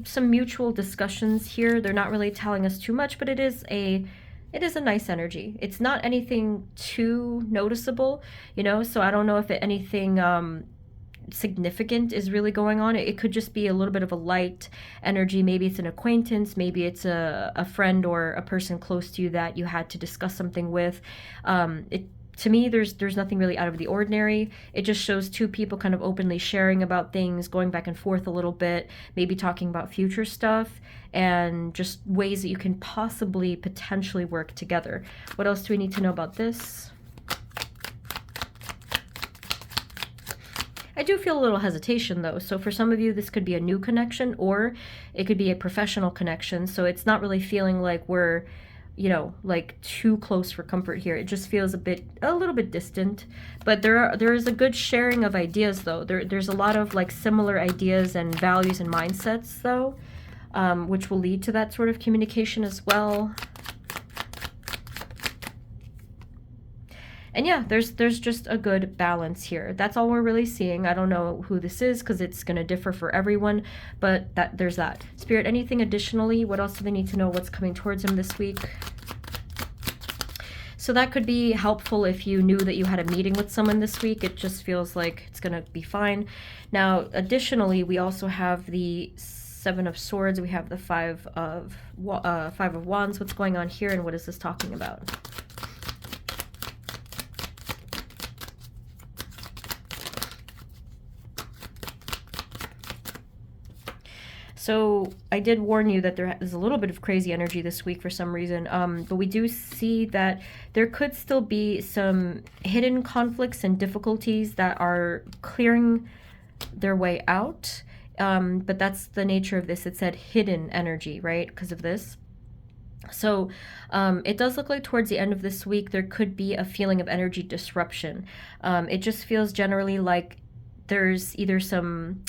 [SPEAKER 1] some mutual discussions here. They're not really telling us too much, but it is a nice energy. It's not anything too noticeable, you know, so I don't know if anything significant is really going on. It could just be a little bit of a light energy. Maybe it's an acquaintance, maybe it's a friend or a person close to you that you had to discuss something with. It To me, there's nothing really out of the ordinary. It just shows two people kind of openly sharing about things, going back and forth a little bit, maybe talking about future stuff, and just ways that you can possibly potentially work together. What else do we need to know about this? I do feel a little hesitation though. So for some of you, this could be a new connection, or it could be a professional connection. So it's not really feeling like we're, like too close for comfort here. It just feels a little bit distant. But there is a good sharing of ideas though. There's a lot of like similar ideas and values and mindsets though, which will lead to that sort of communication as well. And yeah, there's just a good balance here. That's all we're really seeing. I don't know who this is because it's going to differ for everyone, but there's that. Spirit, anything additionally? What else do they need to know? What's coming towards them this week? So that could be helpful if you knew that you had a meeting with someone this week. It just feels like it's going to be fine. Now, additionally, we also have the Seven of Swords. We have the Five of Wands. What's going on here, and what is this talking about? So I did warn you that there is a little bit of crazy energy this week for some reason, but we do see that there could still be some hidden conflicts and difficulties that are clearing their way out, but that's the nature of this. It said hidden energy, right, because of this. So it does look like towards the end of this week there could be a feeling of energy disruption. It just feels generally like there's either some...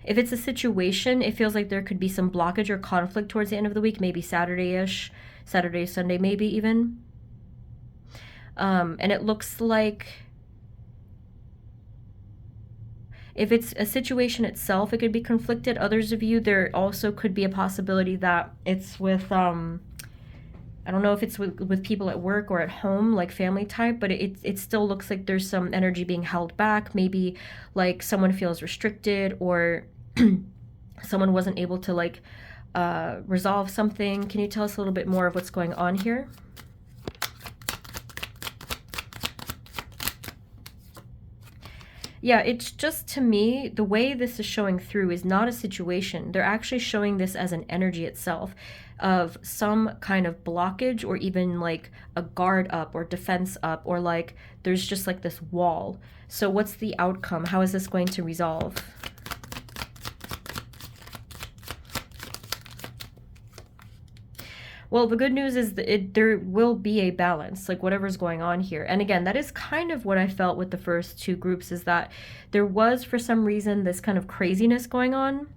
[SPEAKER 1] If it's a situation, it feels like there could be some blockage or conflict towards the end of the week, maybe Saturday-ish, Saturday, Sunday, maybe even. And it looks like if it's a situation itself, it could be conflicted. Others of you, there also could be a possibility that it's with, I don't know if it's with people at work or at home, like family type, but it still looks like there's some energy being held back. Maybe like someone feels restricted, or someone wasn't able to like resolve something. Can you tell us a little bit more of what's going on here? Yeah, it's just, to me, the way this is showing through is not a situation. They're actually showing this as an energy itself of some kind of blockage, or even like a guard up or defense up, or like there's just like this wall. So what's the outcome? How is this going to resolve? Well, the good news is that there will be a balance, like whatever's going on here. And again, that is kind of what I felt with the first two groups, is that there was, for some reason, this kind of craziness going on,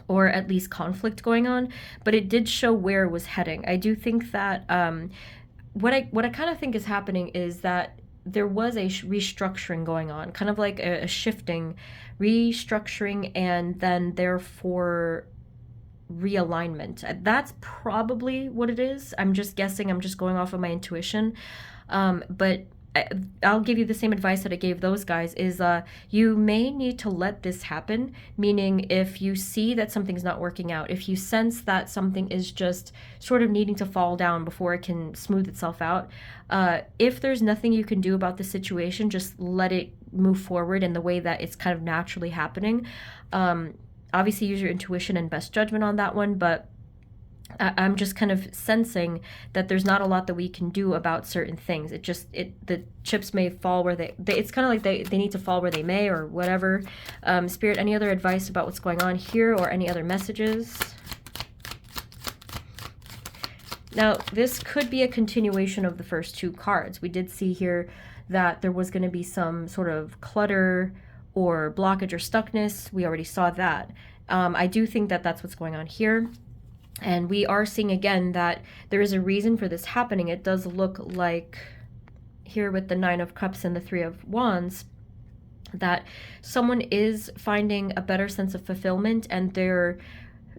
[SPEAKER 1] or at least conflict going on, but it did show where it was heading. I do think that what I kind of think is happening is that there was a restructuring going on, kind of like a shifting, restructuring, and then therefore realignment. That's probably what it is. I'm just guessing. I'm just going off of my intuition. But I'll give you the same advice that I gave those guys, is you may need to let this happen, meaning if you see that something's not working out, if you sense that something is just sort of needing to fall down before it can smooth itself out, if there's nothing you can do about the situation, just let it move forward in the way that it's kind of naturally happening. Obviously use your intuition and best judgment on that one, but I'm just kind of sensing that there's not a lot that we can do about certain things. The chips may fall where it's kind of like they need to fall where they may, or whatever. Spirit, any other advice about what's going on here, or any other messages? Now, this could be a continuation of the first two cards. We did see here that there was going to be some sort of clutter or blockage or stuckness. We already saw that. I do think that that's what's going on here. And we are seeing again that there is a reason for this happening. It does look like here with the Nine of Cups and the Three of Wands that someone is finding a better sense of fulfillment, and they're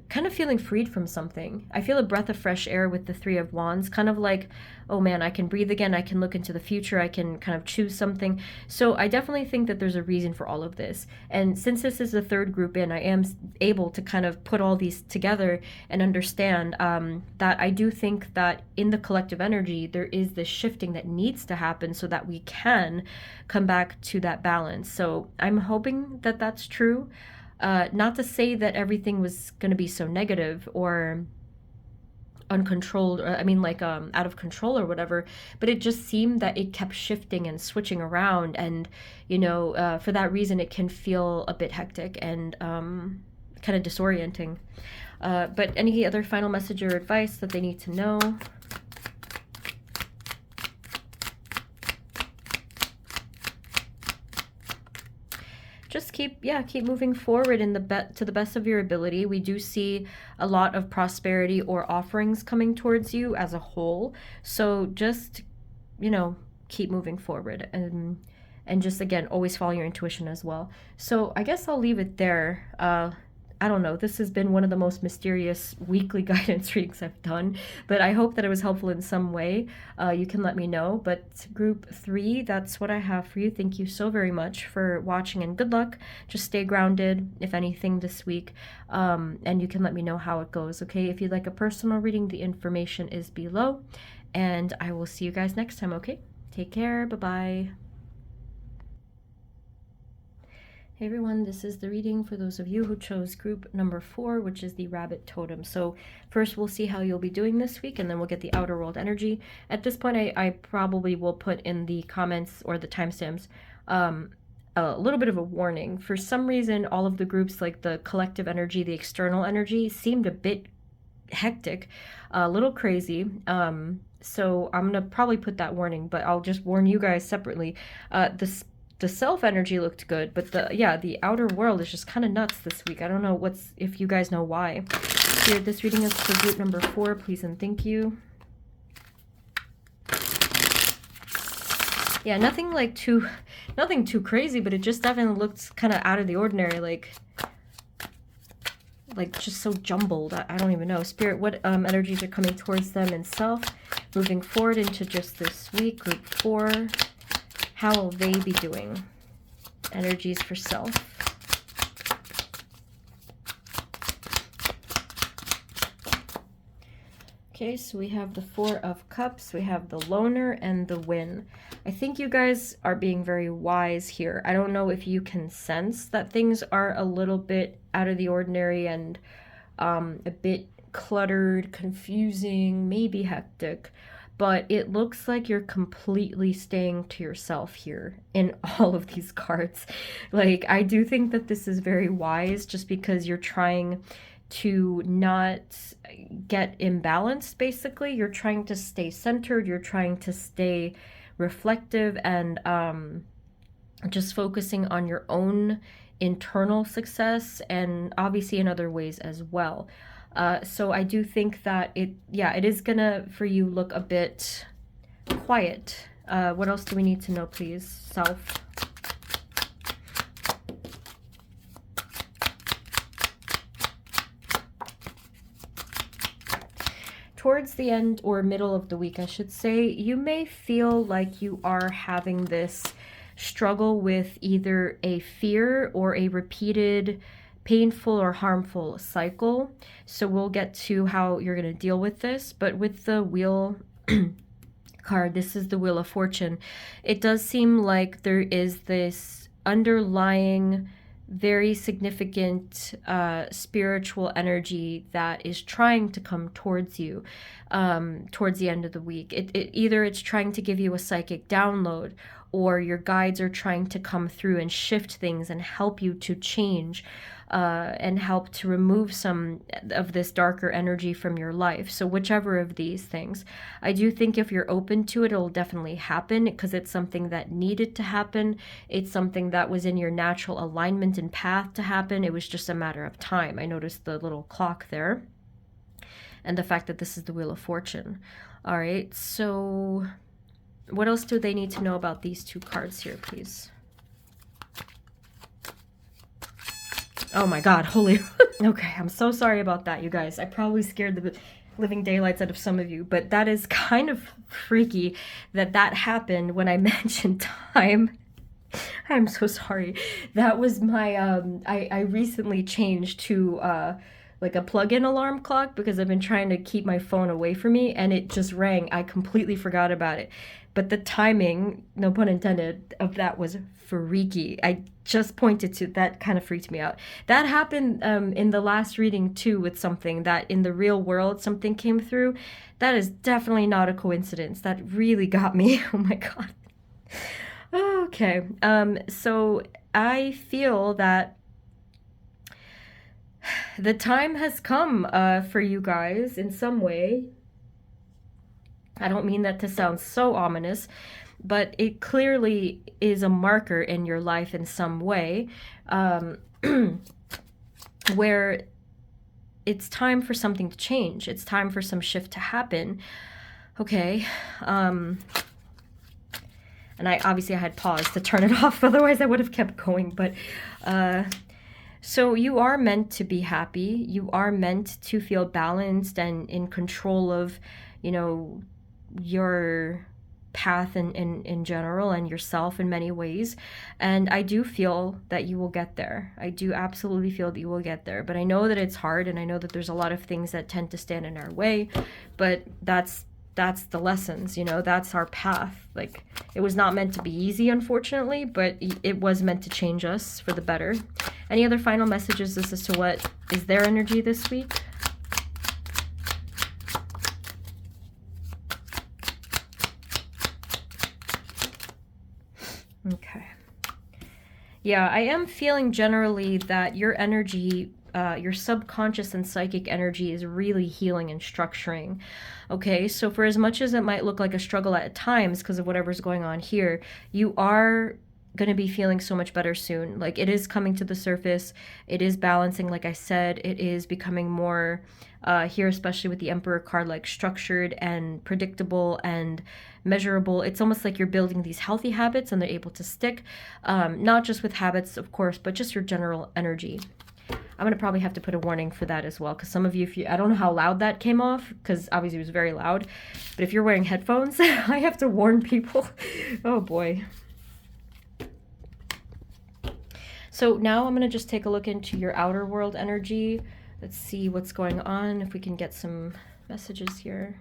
[SPEAKER 1] kind of feeling freed from something. I feel a breath of fresh air with the Three of Wands, kind of like, oh man, I can breathe again, I can look into the future, I can kind of choose something. So I definitely think that there's a reason for all of this. And since this is the third group in, I am able to kind of put all these together and understand that I do think that in the collective energy, there is this shifting that needs to happen so that we can come back to that balance. So I'm hoping that that's true. Not to say that everything was going to be so negative or uncontrolled, or I mean like out of control or whatever, but it just seemed that it kept shifting and switching around, and you know, for that reason it can feel a bit hectic and kind of disorienting. But any other final message or advice that they need to know? Just keep moving forward in to the best of your ability. We do see a lot of prosperity or offerings coming towards you as a whole. So just, you know, keep moving forward, and just again, always follow your intuition as well. So I guess I'll leave it there. I don't know, this has been one of the most mysterious weekly guidance readings I've done, but I hope that it was helpful in some way. You can let me know. But group 3, that's what I have for you. Thank you so very much for watching, and good luck. Just stay grounded, if anything, this week, and you can let me know how it goes, okay? If you'd like a personal reading, the information is below, and I will see you guys next time, okay? Take care. Bye-bye. Hey everyone, this is the reading for those of you who chose group number 4, which is the rabbit totem. So first we'll see how you'll be doing this week, and then we'll get the outer world energy. At this point, I probably will put in the comments or the timestamps a little bit of a warning. For some reason, all of the groups, like the collective energy, the external energy, seemed a bit hectic, a little crazy. So I'm gonna probably put that warning, but I'll just warn you guys separately. The self energy looked good, but the outer world is just kind of nuts this week. I don't know if you guys know why. Here, this reading is for group number 4, please and thank you. Yeah, nothing too crazy, but it just definitely looked kind of out of the ordinary, like just so jumbled. I don't even know. Spirit, what energies are coming towards them in self, moving forward into just this week, group 4. How will they be doing? Energies for self. Okay, so we have the 4 of Cups, we have the Loner, and the Win. I think you guys are being very wise here. I don't know if you can sense that things are a little bit out of the ordinary and a bit cluttered, confusing, maybe hectic. But it looks like you're completely staying to yourself here in all of these cards. Like, I do think that this is very wise, just because you're trying to not get imbalanced, basically. You're trying to stay centered, you're trying to stay reflective, and just focusing on your own internal success, and obviously in other ways as well. So I do think that it is gonna, for you, look a bit quiet. What else do we need to know, please? Self. Towards the end or middle of the week, I should say, you may feel like you are having this struggle with either a fear or a repeated painful or harmful cycle. So we'll get to how you're going to deal with this. But with the Wheel card, this is the Wheel of Fortune. It does seem like there is this underlying, very significant spiritual energy that is trying to come towards you towards the end of the week. Either it's trying to give you a psychic download, or your guides are trying to come through and shift things and help you to change, and help to remove some of this darker energy from your life. So whichever of these things, I do think if you're open to it, it'll definitely happen, because it's something that needed to happen. It's something that was in your natural alignment and path to happen. It was just a matter of time. I noticed the little clock there, and the fact that this is the Wheel of Fortune. All right, so what else do they need to know about these 2 cards here, please? Oh my god, holy. Okay, I'm so sorry about that, you guys. I probably scared the living daylights out of some of you, but that is kind of freaky that that happened when I mentioned time. I'm so sorry. That was my I recently changed to like a plug-in alarm clock because I've been trying to keep my phone away from me and it just rang. I completely forgot about it. But the timing, no pun intended, of that was freaky. I just pointed to that, kind of freaked me out. That happened in the last reading too with something that in the real world something came through. That is definitely not a coincidence. That really got me. Oh my god. Okay. So I feel that the time has come for you guys in some way. I don't mean that to sound so ominous, but it clearly is a marker in your life in some way, where it's time for something to change. It's time for some shift to happen. Okay. And I obviously I had paused to turn it off, otherwise I would have kept going. But so you are meant to be happy. You are meant to feel balanced and in control of, you know, your path in general and yourself in many ways. And I do feel that you will get there. I do absolutely feel that you will get there. But I know that it's hard, and I know that there's a lot of things that tend to stand in our way, but that's the lessons, you know, that's our path. Like, it was not meant to be easy, unfortunately, but it was meant to change us for the better. Any other final messages as to what is their energy this week? Okay. Yeah, I am feeling generally that your energy, your subconscious and psychic energy is really healing and structuring. Okay, so for as much as it might look like a struggle at times because of whatever's going on here, you are going to be feeling so much better soon. Like, it is coming to the surface. It is balancing, like I said. It is becoming more, here, especially with the Emperor card, like structured and predictable and measurable. It's almost like you're building these healthy habits and they're able to stick, not just with habits, of course, but just your general energy. I'm going to probably have to put a warning for that as well, because some of you, I don't know how loud that came off, because obviously it was very loud, but if you're wearing headphones, I have to warn people. Oh boy. So now I'm going to just take a look into your outer world energy. Let's see what's going on, if we can get some messages here.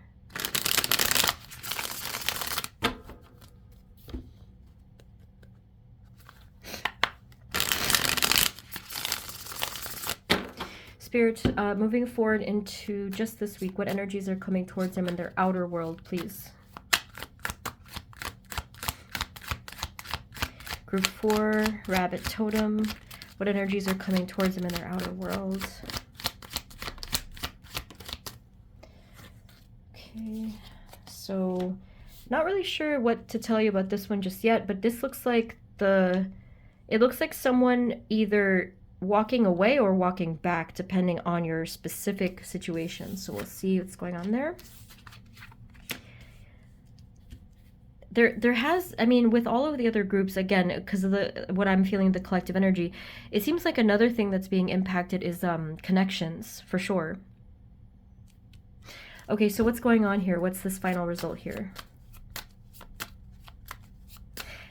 [SPEAKER 1] Spirit, moving forward into just this week, what energies are coming towards them in their outer world, please? Group 4, Rabbit Totem. What energies are coming towards them in their outer world? Okay, so not really sure what to tell you about this one just yet, but this looks like it looks like someone either walking away or walking back, depending on your specific situation. So we'll see what's going on there. There has, I mean, with all of the other groups, again, because of what I'm feeling, the collective energy, it seems like another thing that's being impacted is connections, for sure. Okay, so what's going on here? What's this final result here?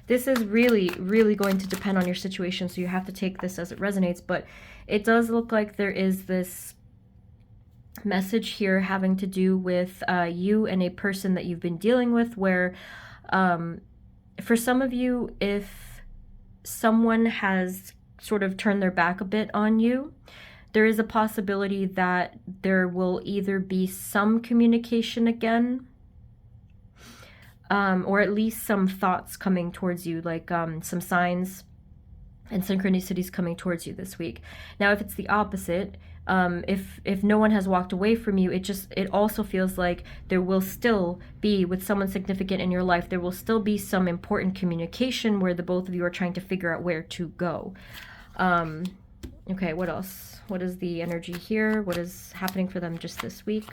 [SPEAKER 1] This is really, really going to depend on your situation, so you have to take this as it resonates, but it does look like there is this message here having to do with you and a person that you've been dealing with, where for some of you, if someone has sort of turned their back a bit on you, there is a possibility that there will either be some communication again, or at least some thoughts coming towards you, like some signs and synchronicities coming towards you this week. Now, if it's the opposite, if no one has walked away from you, it also feels like there will still be, with someone significant in your life, there will still be some important communication where the both of you are trying to figure out where to go. Okay, what else? What is the energy here? What is happening for them just this week?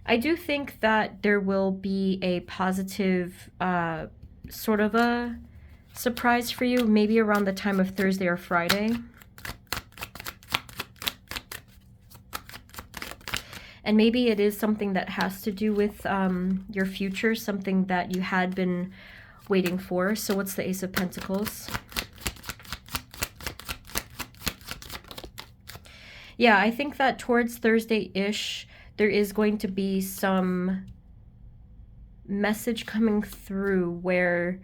[SPEAKER 1] I do think that there will be a positive sort of a surprise for you, maybe around the time of Thursday or Friday. And maybe it is something that has to do with your future, something that you had been waiting for. So what's the Ace of Pentacles? Yeah, I think that towards Thursday-ish, there is going to be some message coming through where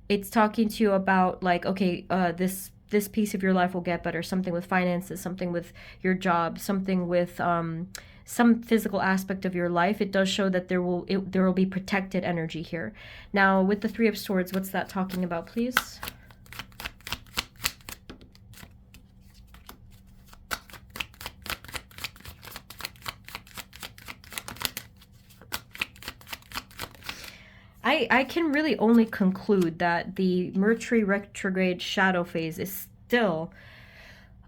[SPEAKER 1] it's talking to you about like, okay, this piece of your life will get better, something with finances, something with your job, something with some physical aspect of your life. It does show that there will be protected energy here. Now with the Three of Swords, what's that talking about, please? I can really only conclude that the Mercury retrograde shadow phase is still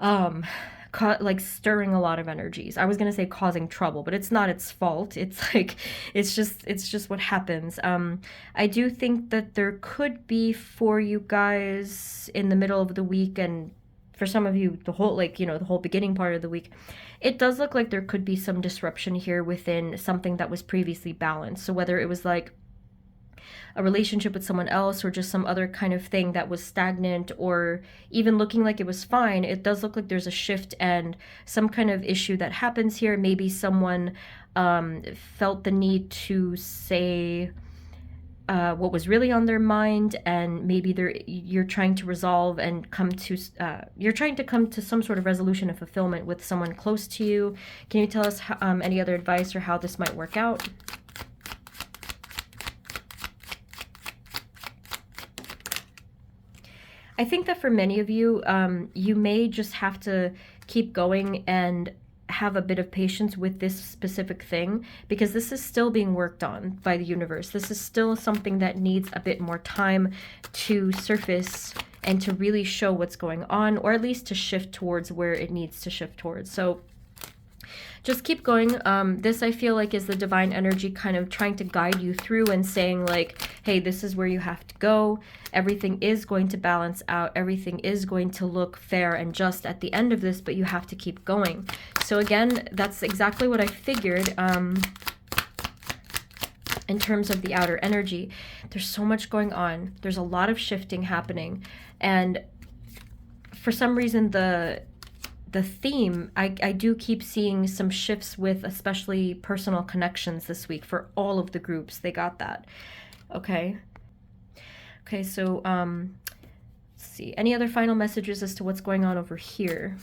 [SPEAKER 1] like stirring a lot of energies. I was gonna say causing trouble, but it's not its fault. It's like it's just what happens. I do think that there could be for you guys in the middle of the week, and for some of you the whole, like, you know, the whole beginning part of the week, it does look like there could be some disruption here within something that was previously balanced. So whether it was like a relationship with someone else or just some other kind of thing that was stagnant or even looking like it was fine, it does look like there's a shift and some kind of issue that happens here. Maybe someone felt the need to say what was really on their mind, and maybe you're trying to resolve and come to some sort of resolution and fulfillment with someone close to you. Can you tell us any other advice or how this might work out? I think that for many of you, you may just have to keep going and have a bit of patience with this specific thing, because this is still being worked on by the universe. This is still something that needs a bit more time to surface and to really show what's going on, or at least to shift towards where it needs to shift towards. So just keep going. This, I feel like, is the divine energy kind of trying to guide you through and saying like, hey, this is where you have to go. Everything is going to balance out. Everything is going to look fair and just at the end of this, but you have to keep going. So again, that's exactly what I figured in terms of the outer energy. There's so much going on. There's a lot of shifting happening. And for some reason, the theme, I do keep seeing some shifts with especially personal connections this week for all of the groups. They got that. Okay. Okay, so let's see. Any other final messages as to what's going on over here?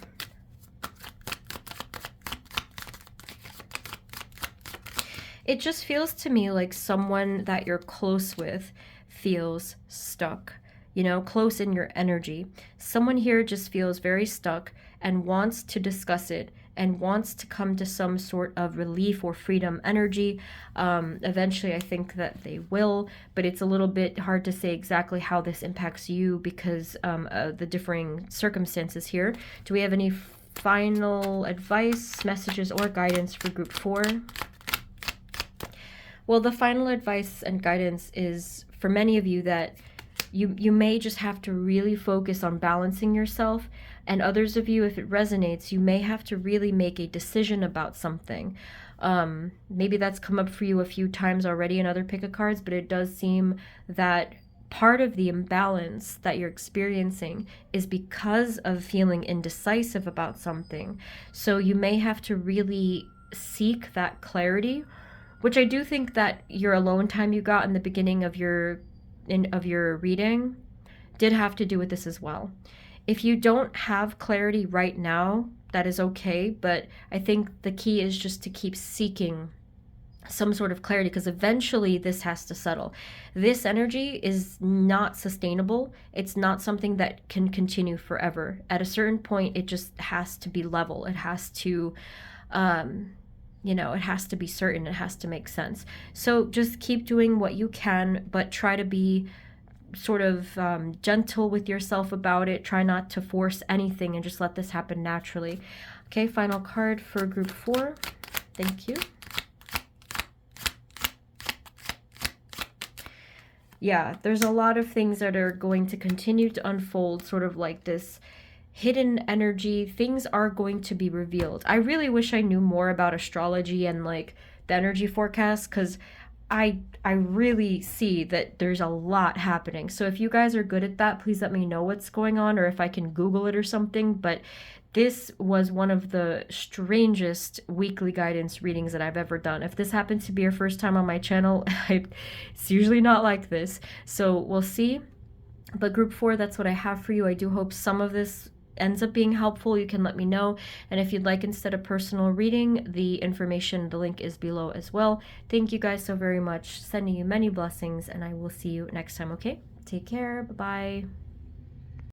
[SPEAKER 1] It just feels to me like someone that you're close with feels stuck, you know, close in your energy. Someone here just feels very stuck and wants to discuss it and wants to come to some sort of relief or freedom energy. Eventually, I think that they will, but it's a little bit hard to say exactly how this impacts you because of the differing circumstances here. Do we have any final advice, messages, or guidance for group 4? Well, the final advice and guidance is for many of you that you may just have to really focus on balancing yourself, and others of you, if it resonates, you may have to really make a decision about something. Maybe that's come up for you a few times already in other pick of cards, but it does seem that part of the imbalance that you're experiencing is because of feeling indecisive about something. So you may have to really seek that clarity, which I do think that your alone time you got in the beginning of your reading did have to do with this as well. If you don't have clarity right now, that is okay, but I think the key is just to keep seeking some sort of clarity, because eventually this has to settle. This energy is not sustainable. It's not something that can continue forever. At a certain point, it just has to be level. It has to it has to be certain, it has to make sense. So just keep doing what you can, but try to be sort of gentle with yourself about it. Try not to force anything and just let this happen naturally. Okay, final card for group 4. Thank you. Yeah, there's a lot of things that are going to continue to unfold, sort of like this hidden energy. Things are going to be revealed. I really wish I knew more about astrology and like the energy forecast, because I really see that there's a lot happening. So if you guys are good at that, please let me know what's going on, or if I can Google it or something. But this was one of the strangest weekly guidance readings that I've ever done. If this happened to be your first time on my channel, it's usually not like this. So we'll see. But group 4, that's what I have for you. I do hope some of this ends up being helpful. You can let me know. And if you'd like, instead of personal reading, the information, the link is below as well. Thank you guys so very much. Sending you many blessings, and I will see you next time, okay? Take care. Bye-bye.